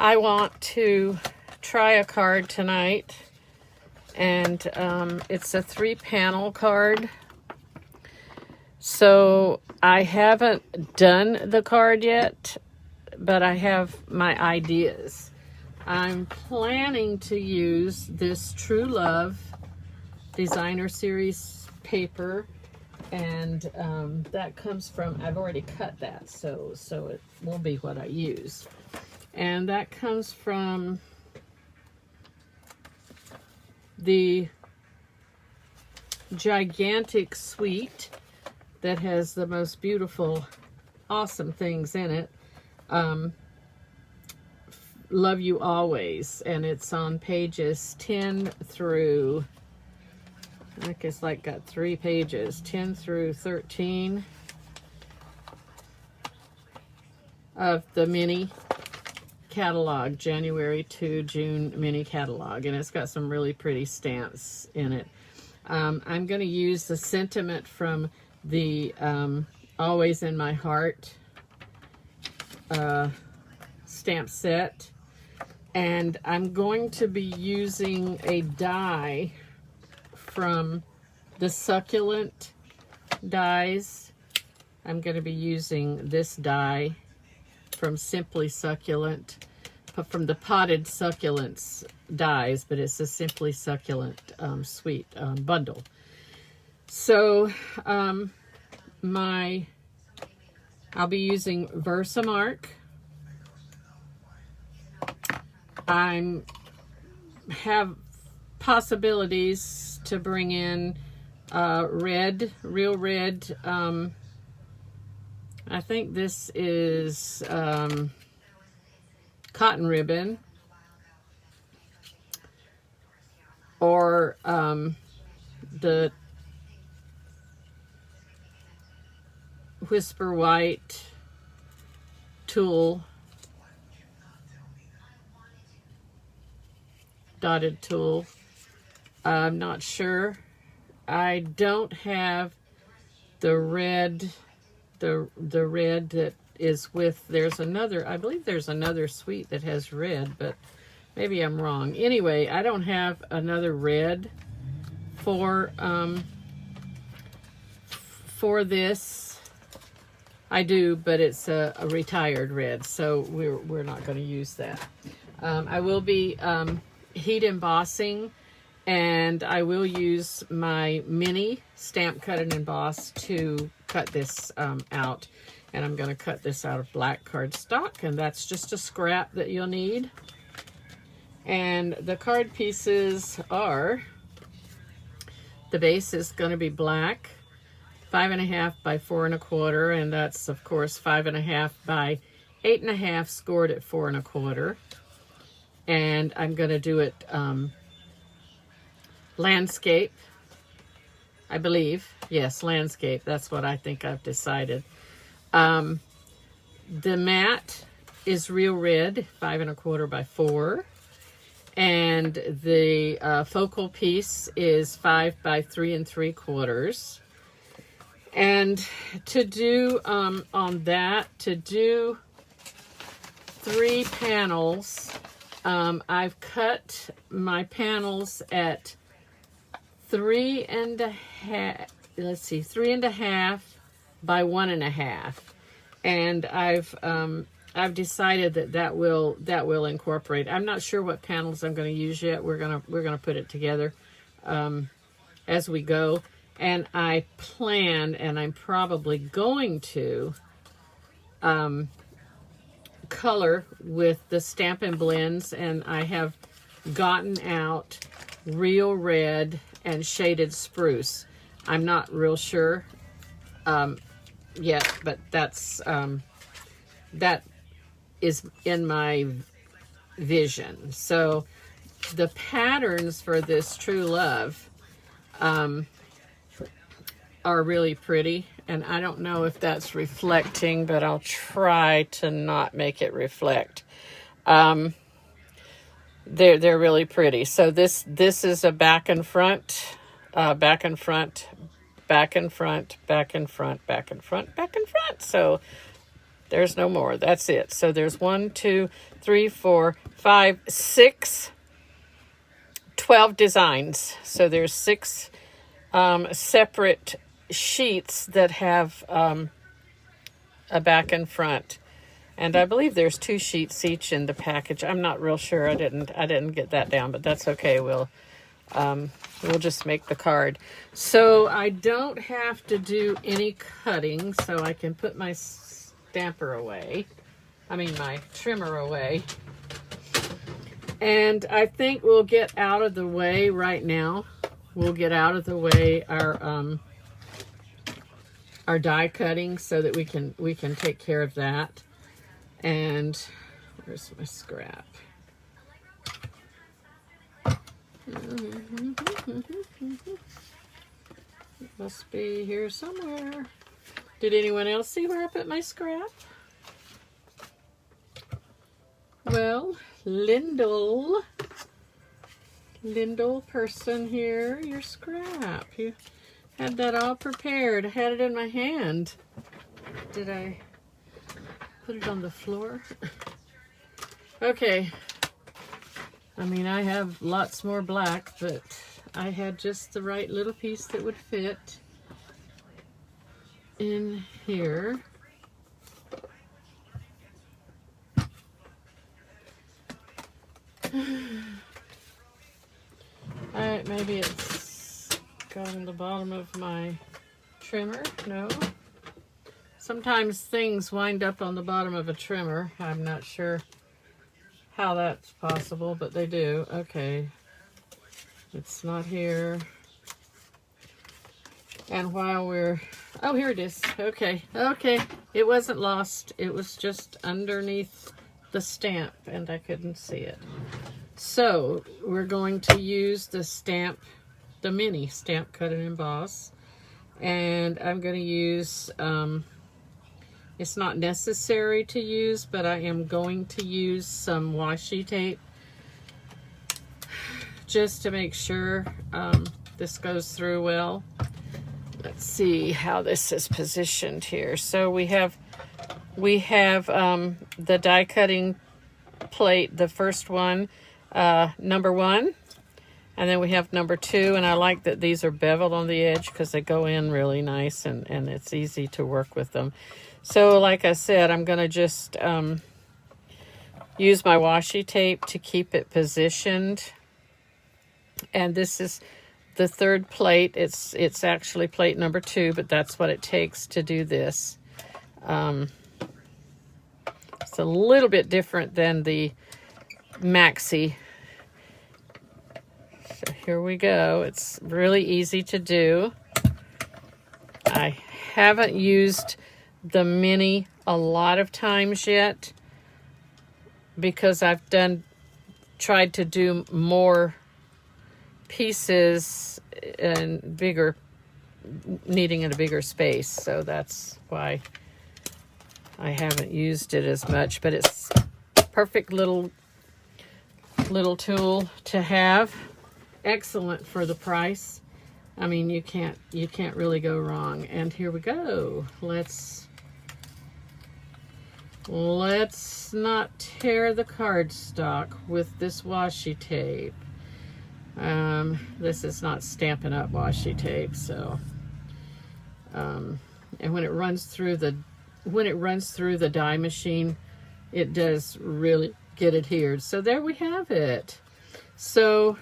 I want to try a card tonight, and it's a 3-panel card. So I haven't done the card yet, but I have my ideas. I'm planning to use this True Love Designer Series paper, and that comes from, I've already cut that, so it will be what I use. And that comes from the gigantic suite that has the most beautiful, awesome things in it. Love You Always, and it's on pages 10 through, I think it's like got 3 pages, 10 through 13 of the mini catalog, January to June mini catalog, and it's got some really pretty stamps in it. I'm going to use the sentiment from the Always in My Heart stamp set, and I'm going to be using a die from the Succulent dies. I'm going to be using this die from Simply Succulent, from the Potted Succulents dies, but it's a Simply Succulent sweet bundle. So I'll be using Versamark. I have possibilities to bring in red, real red. I think this is cotton ribbon, or the Whisper White tulle, dotted tulle. I'm not sure. I don't have the red, the red that is with, there's another, I believe there's another suite that has red, but maybe I'm wrong. Anyway, I don't have another red for this. I do, but it's a retired red, so we're not going to use that. I will be heat embossing, and I will use my mini Stamp Cut and Emboss to cut this out. And I'm going to cut this out of black cardstock, and that's just a scrap that you'll need. And the card pieces are, the base is going to be black, 5.5 by 4 1/4, and that's of course 5.5 by 8.5 scored at 4 1/4. And I'm going to do it landscape, I believe. Yes, landscape. That's what I think I've decided. The mat is real red, 5 1/4 by 4. And the focal piece is 5 by 3 3/4. And to do on that, to do 3 panels, I've cut my panels at 3.5, let's see, 3.5 by 1.5, and I've decided that will incorporate. I'm not sure what panels I'm going to use yet. We're gonna put it together as we go, and I plan, and I'm probably going to color with the Stampin' Blends, and I have gotten out Real Red and Shaded Spruce. I'm not real sure yet, but that's that is in my vision. So the patterns for this True Love are really pretty, and I don't know if that's reflecting, but I'll try to not make it reflect. They're really pretty. So this is a back and front, back and front, back and front, back and front, back and front, back and front. So There's no more. That's it. So there's 1, 2, 3, 4, 5, 6, 12 designs. So there's 6 separate sheets that have a back and front. And I believe there's 2 sheets each in the package. I'm not real sure. I didn't get that down, but that's okay. We'll just make the card. So I don't have to do any cutting, so I can put my stamper away. I mean my trimmer away. And I think we'll get out of the way right now. We'll get out of the way our die cutting so that we can take care of that. And where's my scrap? It must be here somewhere. Did anyone else see where I put my scrap? Well, Lindell person here, your scrap. You had that all prepared. I had it in my hand. Did I put it on the floor? Okay. I mean, I have lots more black, but I had just the right little piece that would fit in here. Alright, maybe it's got on the bottom of my trimmer. No. Sometimes things wind up on the bottom of a trimmer. I'm not sure how that's possible, but they do. Okay. It's not here. And while we're... Oh, here it is. Okay. Okay. It wasn't lost. It was just underneath the stamp, and I couldn't see it. So, we're going to use the stamp, the mini Stamp Cut and Emboss. And I'm going to use... it's not necessary to use, but I am going to use some washi tape just to make sure this goes through well. Let's see how this is positioned here. So we have the die cutting plate, the first one, number 1, and then we have number 2, and I like that these are beveled on the edge because they go in really nice and it's easy to work with them. So like I said, I'm going to just use my washi tape to keep it positioned. And this is the 3rd plate. It's actually plate number 2, but that's what it takes to do this. It's a little bit different than the maxi. So here we go. It's really easy to do. I haven't used the mini a lot of times yet because I've tried to do more pieces and bigger, needing a bigger space. So that's why I haven't used it as much, but it's a perfect little tool to have. Excellent for the price. I mean, you can't really go wrong. And here we go. Let's not tear the cardstock with this washi tape. This is not Stampin' Up! Washi tape, so and when it runs through the die machine, it does really get adhered. So there we have it. So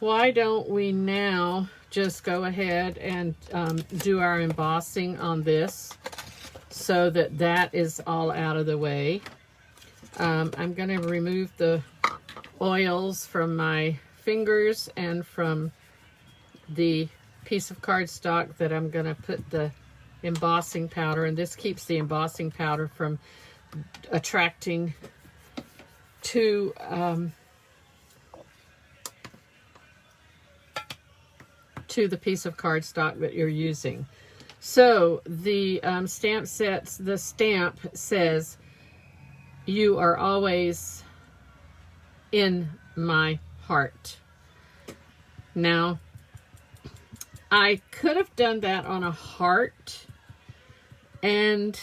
why don't we now just go ahead and do our embossing on this so that is all out of the way. I'm going to remove the oils from my fingers and from the piece of cardstock that I'm going to put the embossing powder, and this keeps the embossing powder from attracting to the piece of cardstock that you're using. So the stamp says, "You are always in my heart." Now, I could have done that on a heart, and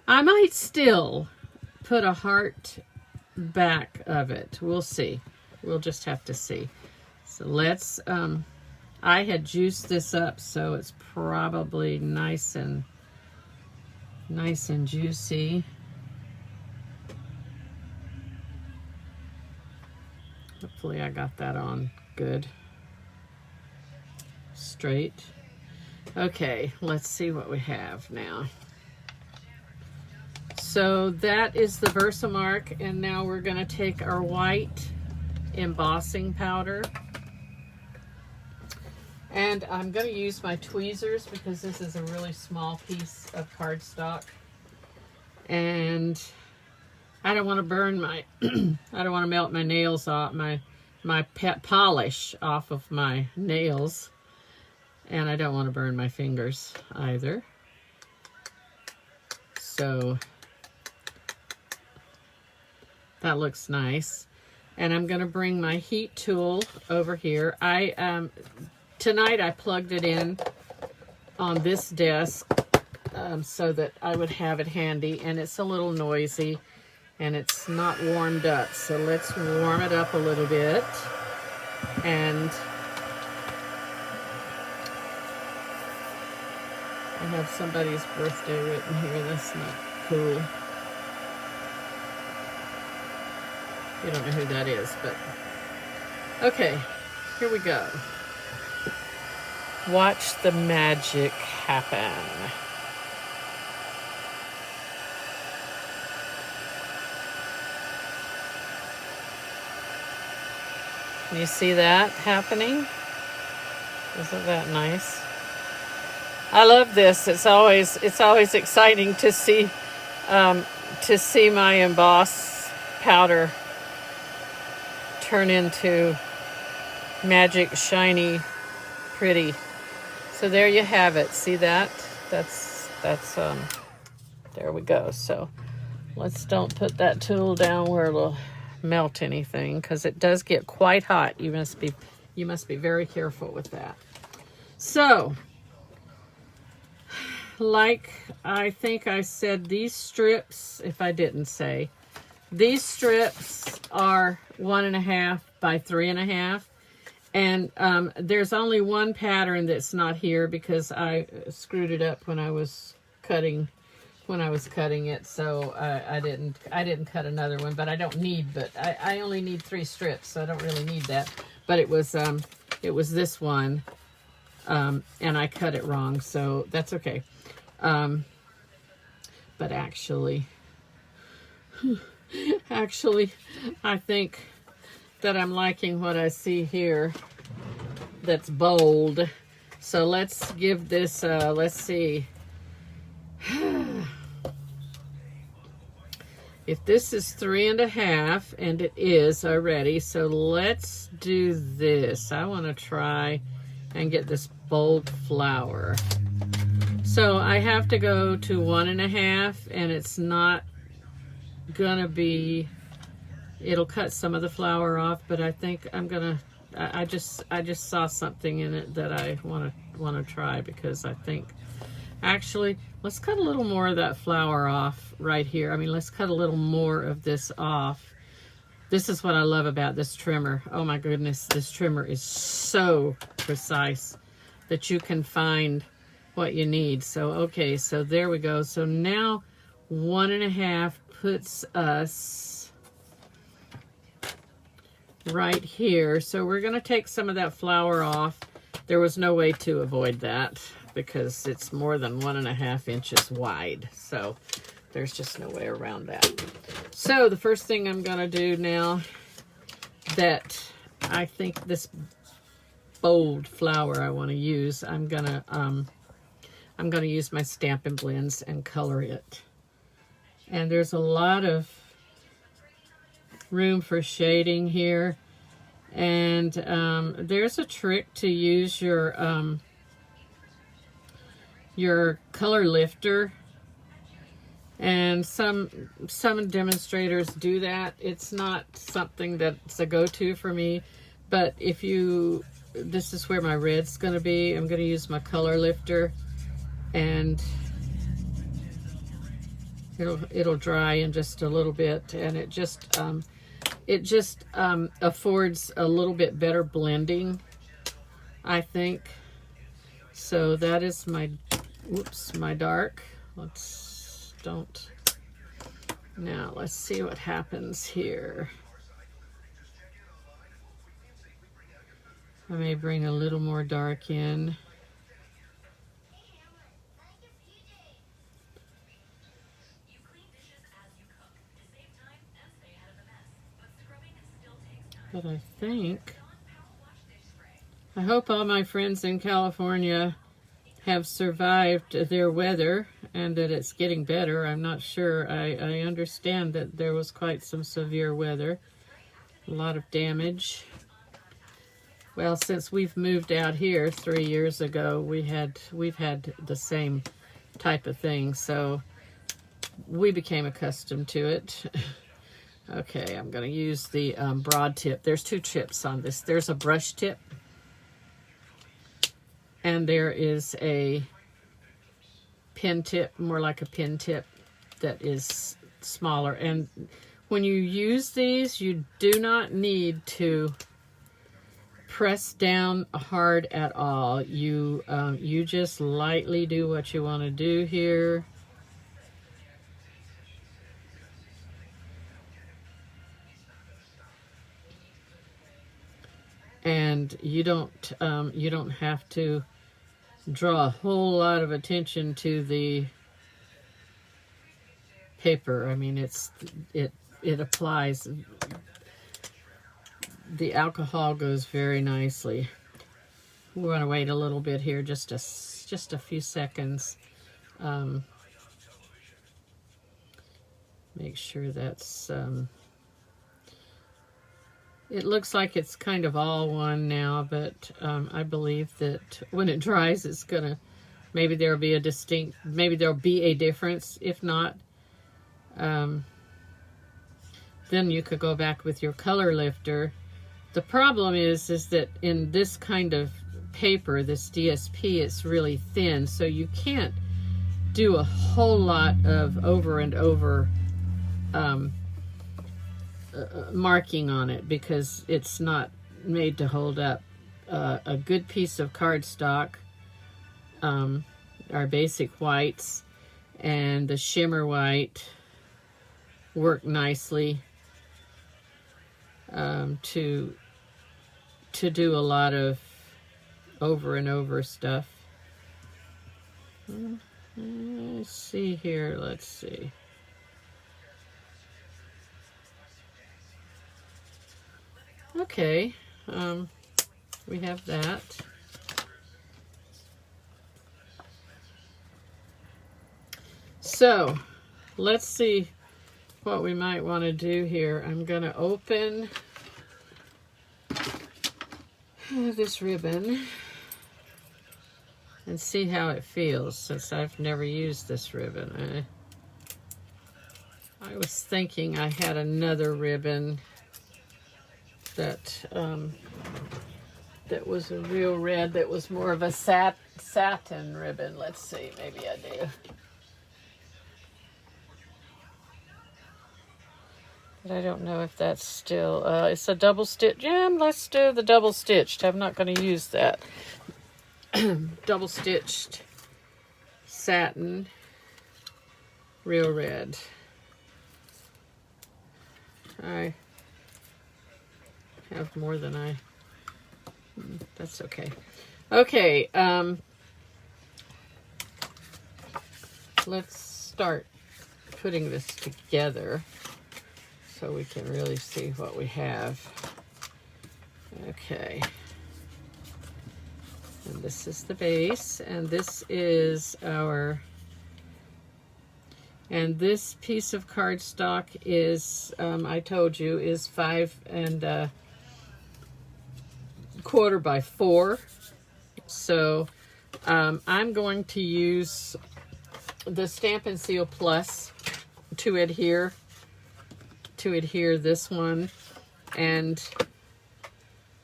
I might still put a heart back of it. We'll see. We'll just have to see. So let's, I had juiced this up, so it's probably nice and juicy. Hopefully I got that on good. Straight. Okay, let's see what we have now. So that is the Versamark, and now we're going to take our white embossing powder. And I'm going to use my tweezers because this is a really small piece of cardstock. And I don't want to burn my, I don't want to melt my nails off, my pet polish off of my nails. And I don't want to burn my fingers either. So that looks nice. And I'm going to bring my heat tool over here. Tonight I plugged it in on this desk so that I would have it handy, and it's a little noisy and it's not warmed up. So let's warm it up a little bit. And I have somebody's birthday written here. That's not cool. You don't know who that is, but okay, here we go. Watch the magic happen. Can you see that happening? Isn't that nice? I love this. It's always exciting to see my emboss powder turn into magic, shiny, pretty. So there you have it. See that? That's there we go. So let's don't put that tool down where it'll melt anything, because it does get quite hot. You must be very careful with that. So, like I think I said, these strips, if I didn't say, these strips are 1.5 by 3.5. And there's only one pattern that's not here because I screwed it up when I was cutting it, so I didn't cut another one. But I don't need, but I only need 3 strips, so I don't really need that. But it was this one, and I cut it wrong, so that's okay. But actually, I think that I'm liking what I see here that's bold. So let's give this, let's see. If this is 3.5, and it is already, so let's do this. I want to try and get this bold flower. So I have to go to 1.5, and it's not gonna be, it'll cut some of the flower off, but I think I'm gonna, I just saw something in it that I want to try, because I think, actually, let's cut a little more of that flower off right here. I mean, let's cut a little more of this off. This is what I love about this trimmer. Oh my goodness, this trimmer is so precise that you can find what you need. So, okay, so there we go. So now 1.5 puts us right here. So we're going to take some of that flower off. There was no way to avoid that because it's more than 1.5 inches wide. So there's just no way around that. So the first thing I'm going to do now that I think this bold flower I want to use, I'm going to use my Stampin' Blends and color it. And there's a lot of room for shading here. And there's a trick to use your color lifter. And some demonstrators do that. It's not something that's a go-to for me. But if you, this is where my red's going to be. I'm going to use my color lifter. And It'll dry in just a little bit, and it just affords a little bit better blending, I think. So that is my, whoops, my dark. Now let's see what happens here. I may bring a little more dark in. But I hope all my friends in California have survived their weather and that it's getting better. I'm not sure. I understand that there was quite some severe weather, a lot of damage. Well, since we've moved out here 3 years ago, we've had the same type of thing, so we became accustomed to it. Okay, I'm going to use the broad tip. There's two tips on this. There's a brush tip, and there is a pin tip, more like a pin tip, that is smaller. And when you use these, you do not need to press down hard at all. You just lightly do what you want to do here. And you don't have to draw a whole lot of attention to the paper. I mean, it applies. The alcohol goes very nicely. We want to wait a little bit here, just a few seconds. Make sure that's. It looks like it's kind of all one now, but I believe that when it dries, it's gonna, maybe there'll be a difference. If not, then you could go back with your color lifter. The problem is that in this kind of paper, this DSP, it's really thin, so you can't do a whole lot of over and over marking on it, because it's not made to hold up. A good piece of cardstock, our basic whites and the shimmer white work nicely to do a lot of over and over stuff. Let's see here, let's see. Okay, we have that. So, let's see what we might want to do here. I'm going to open this ribbon and see how it feels, since I've never used this ribbon. I was thinking I had another ribbon that that was a real red, that was more of a satin ribbon. Let's see, maybe I do. But I don't know if that's still, it's a double stitch. Yeah, let's do the double stitched. I'm not going to use that. Double stitched satin, real red. I have more than that's okay. Okay, let's start putting this together so we can really see what we have. Okay. And this is the base, and this is our, and this piece of cardstock is, I told you, is 5 1/4 by 4. So I'm going to use the Stampin' Seal Plus to adhere this one, and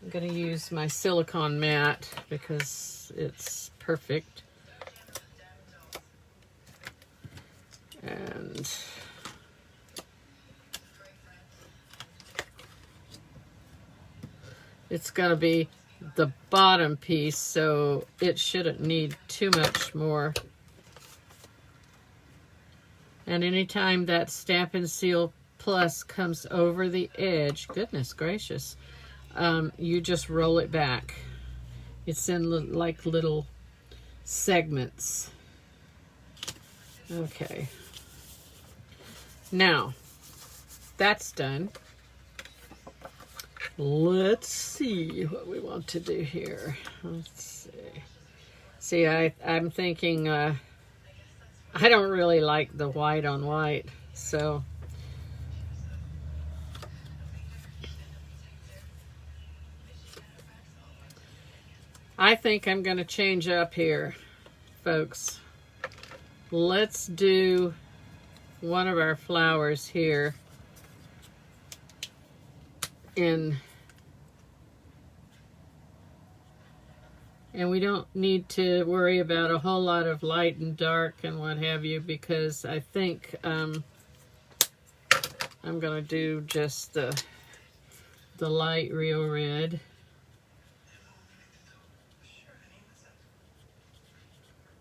I'm going to use my silicone mat because it's perfect. And it's going to be the bottom piece, so it shouldn't need too much more. And anytime that Stampin' Seal Plus comes over the edge, goodness gracious, you just roll it back. It's in like little segments. Okay. Now, that's done. Let's see what we want to do here. Let's see. See, I'm thinking, I don't really like the white on white, so I think I'm going to change up here, folks. Let's do one of our flowers here in, and we don't need to worry about a whole lot of light and dark and what have you, because I think I'm going to do just the light Rio Red.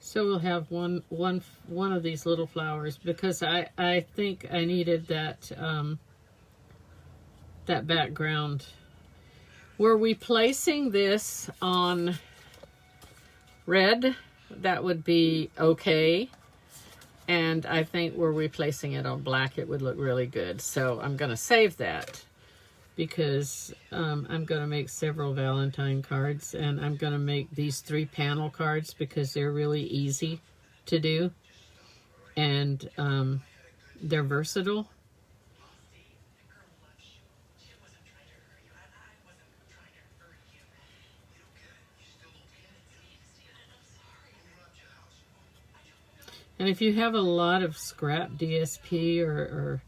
So we'll have one of these little flowers, because I think I needed that that background. Were we placing this on red, that would be okay. And I think were we placing it on black, it would look really good. So I'm going to save that, because I'm going to make several Valentine cards, and I'm going to make these 3 panel cards because they're really easy to do, and they're versatile. And if you have a lot of scrap DSP or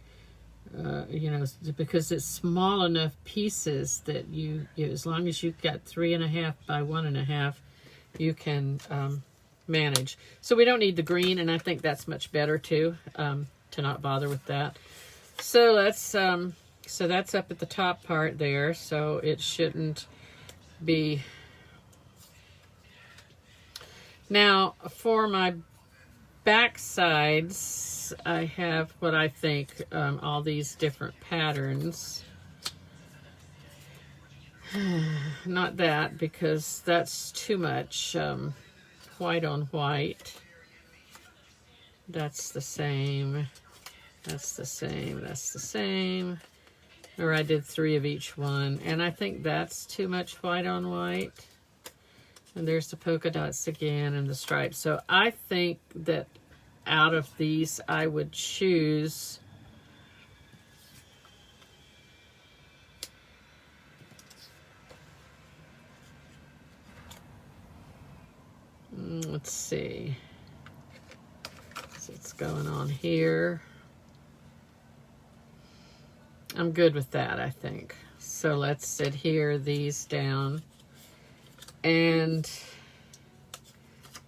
you know, because it's small enough pieces that you as long as you've got 3.5 by 1.5, you can manage. So we don't need the green, and I think that's much better too, to not bother with that. So let's so that's up at the top part there, so it shouldn't be. Now for my back sides, I have what I think all these different patterns. Not that, because that's too much white on white. That's the same. That's the same. That's the same. Or I did 3 of each one, and I think that's too much white on white. And there's the polka dots again and the stripes. So I think that out of these, I would choose let's see. So it's going on here. I'm good with that, I think. So let's adhere these down. And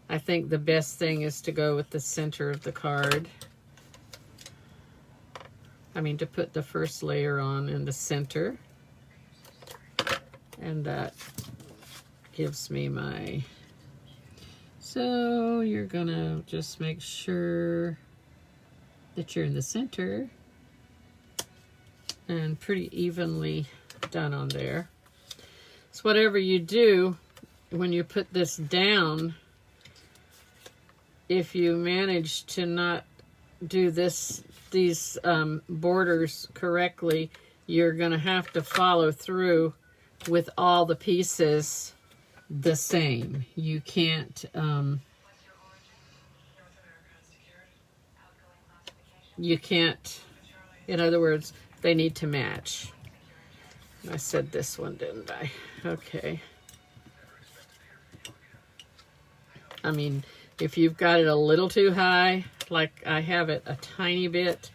I think the best thing is to go with the center of the card. I mean, to put the first layer on in the center. And that gives me my... So you're gonna just make sure that you're in the center. And pretty evenly done on there. So whatever you do, when you put this down, if you manage to not do these borders correctly, you're going to have to follow through with all the pieces the same. You can't, in other words, they need to match. I said this one, didn't I? Okay. I mean, if you've got it a little too high, like I have it a tiny bit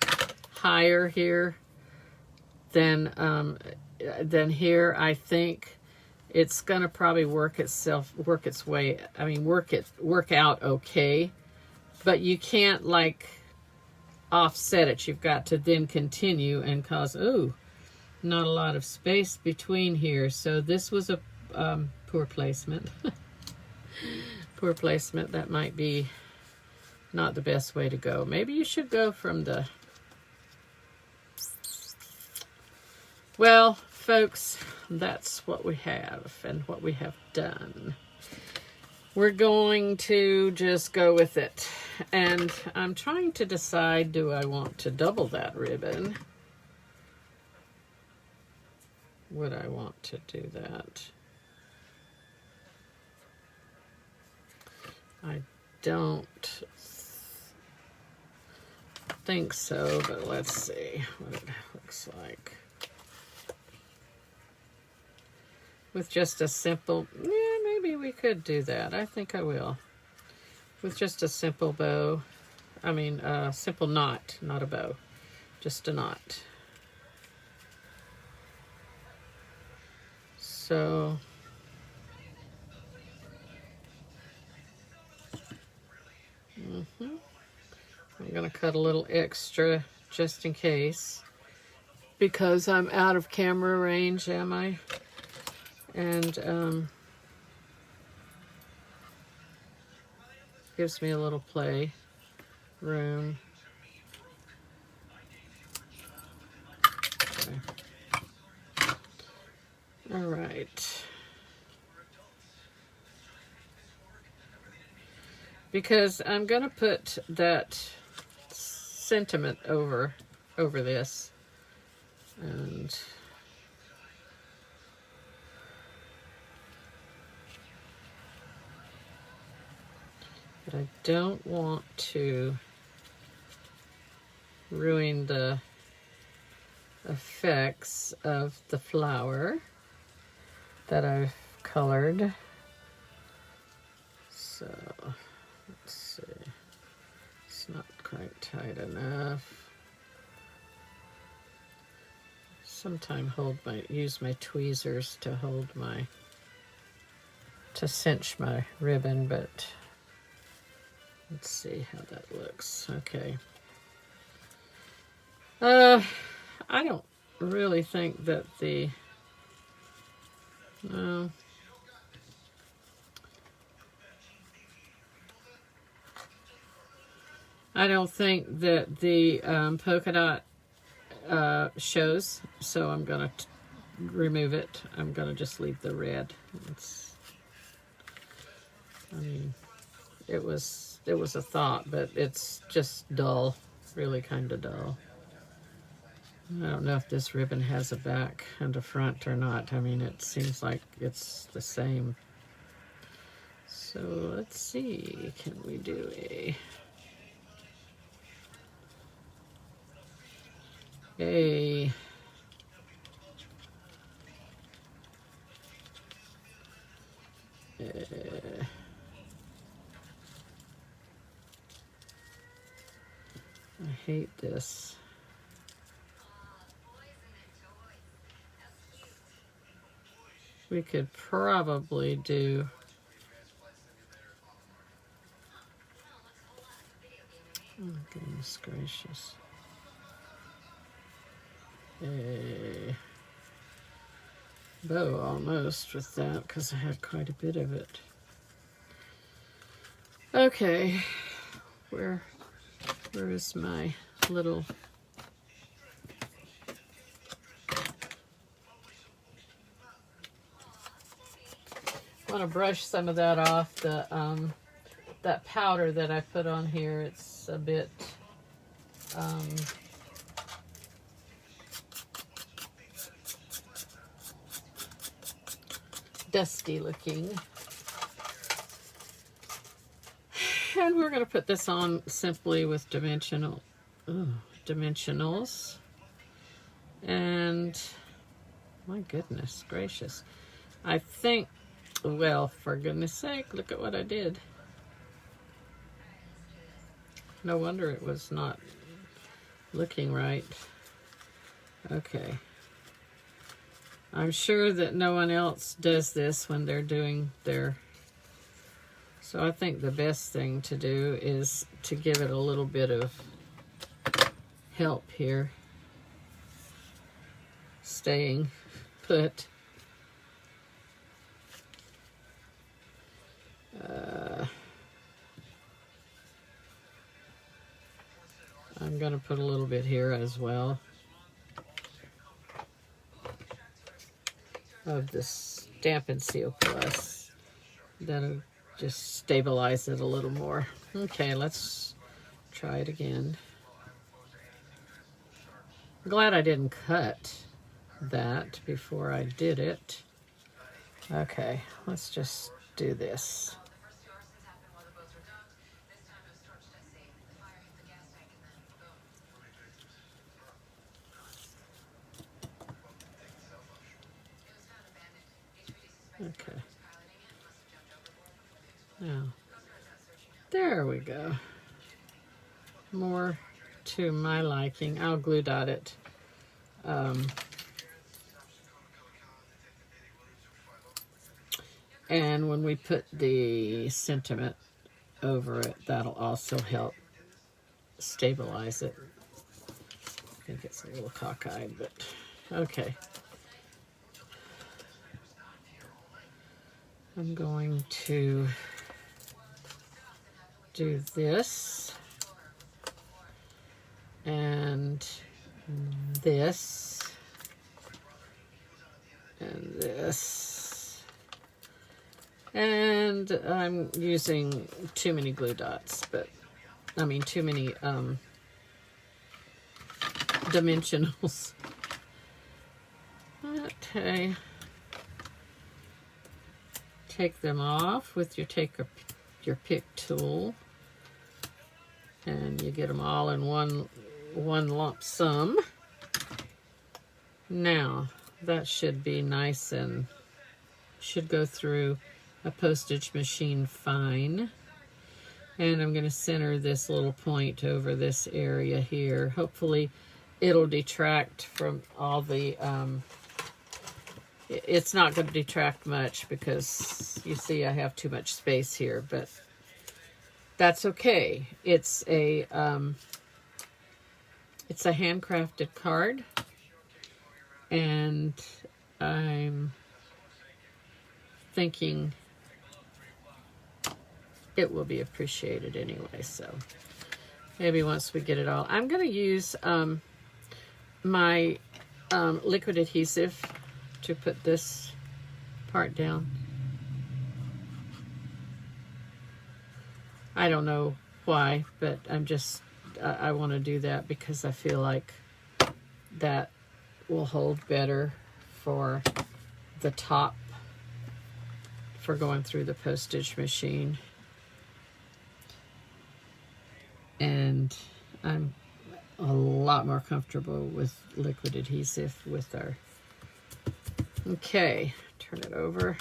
higher here than here, I think it's gonna probably work its way. I mean, work out okay, but you can't like offset it. You've got to then continue and cause, ooh, not a lot of space between here. So this was a poor placement. Poor placement. That might be not the best way to go. Maybe you should go from the... Well, folks, that's what we have and what we have done. We're going to just go with it. And I'm trying to decide, do I want to double that ribbon? Would I want to do that? I don't think so, but let's see what it looks like. With just a simple, yeah, maybe we could do that. I think I will. With just a simple bow, I mean, simple knot, not a bow, just a knot. So, I'm gonna cut a little extra just in case, because I'm out of camera range, am I? And gives me a little play room. Okay. All right. Because I'm gonna put that sentiment over this, and but I don't want to ruin the effects of the flower that I've colored. So let's see, it's not quite tight enough. Sometime use my tweezers to hold to cinch my ribbon, but let's see how that looks. Okay. I don't really think that no. I don't think that the polka dot shows, so I'm gonna remove it. I'm gonna just leave the red. I mean, it was a thought, but it's just dull, really kind of dull. I don't know if this ribbon has a back and a front or not. I mean, it seems like it's the same. So let's see, can we do a I hate this. We could probably do oh goodness gracious. A bow almost with that, because I had quite a bit of it. Okay, where is my little I want to brush some of that off, that powder that I put on here. It's a bit dusty looking. And we're going to put this on simply with dimensionals. And my goodness gracious. I think, well, for goodness sake, look at what I did. No wonder it was not looking right. Okay. I'm sure that no one else does this when they're doing their... So I think the best thing to do is to give it a little bit of help here. Staying put. I'm going to put a little bit here as well of this Stamp and Seal Plus. That'll just stabilize it a little more. Okay, let's try it again. I'm glad I didn't cut that before I did it. Okay, let's just do this. Okay. Now, there we go. More to my liking. I'll glue dot it. And when we put the sentiment over it, that'll also help stabilize it. I think it's a little cockeyed, but okay. I'm going to do this and this and this, and I'm using too many glue dots, but I mean too many dimensionals. Okay. Take them off with your pick tool, and you get them all in one lump sum. Now that should be nice and should go through a postage machine fine. And I'm going to center this little point over this area here. Hopefully it'll detract from all the it's not going to detract much because you see I have too much space here, but that's okay. It's a handcrafted card, and I'm thinking it will be appreciated anyway. So maybe once we get it all, I'm going to use my liquid adhesive to put this part down. I don't know why, but I want to do that because I feel like that will hold better for the top for going through the postage machine. And I'm a lot more comfortable with liquid adhesive with our... Okay, turn it over.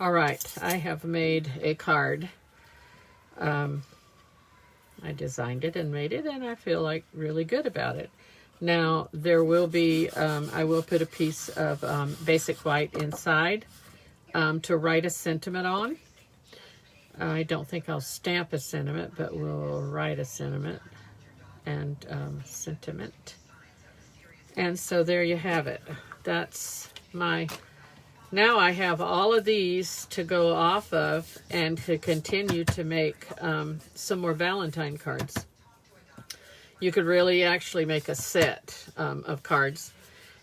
All right, I have made a card. I designed it and made it, and I feel like really good about it. Now, there will be, I will put a piece of basic white inside to write a sentiment on. I don't think I'll stamp a sentiment, but we'll write a sentiment and sentiment. And so there you have it. That's my... Now I have all of these to go off of and to continue to make some more Valentine cards. You could really actually make a set of cards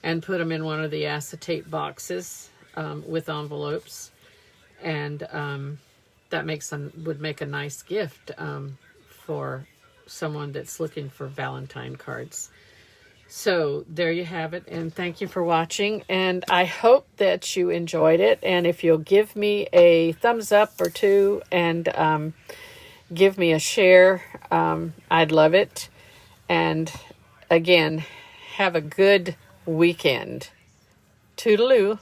and put them in one of the acetate boxes with envelopes, and that would make a nice gift for someone that's looking for Valentine cards. So there you have it, and thank you for watching, and I hope that you enjoyed it. And if you'll give me a thumbs up or two and give me a share, I'd love it. And again, have a good weekend. Toodaloo.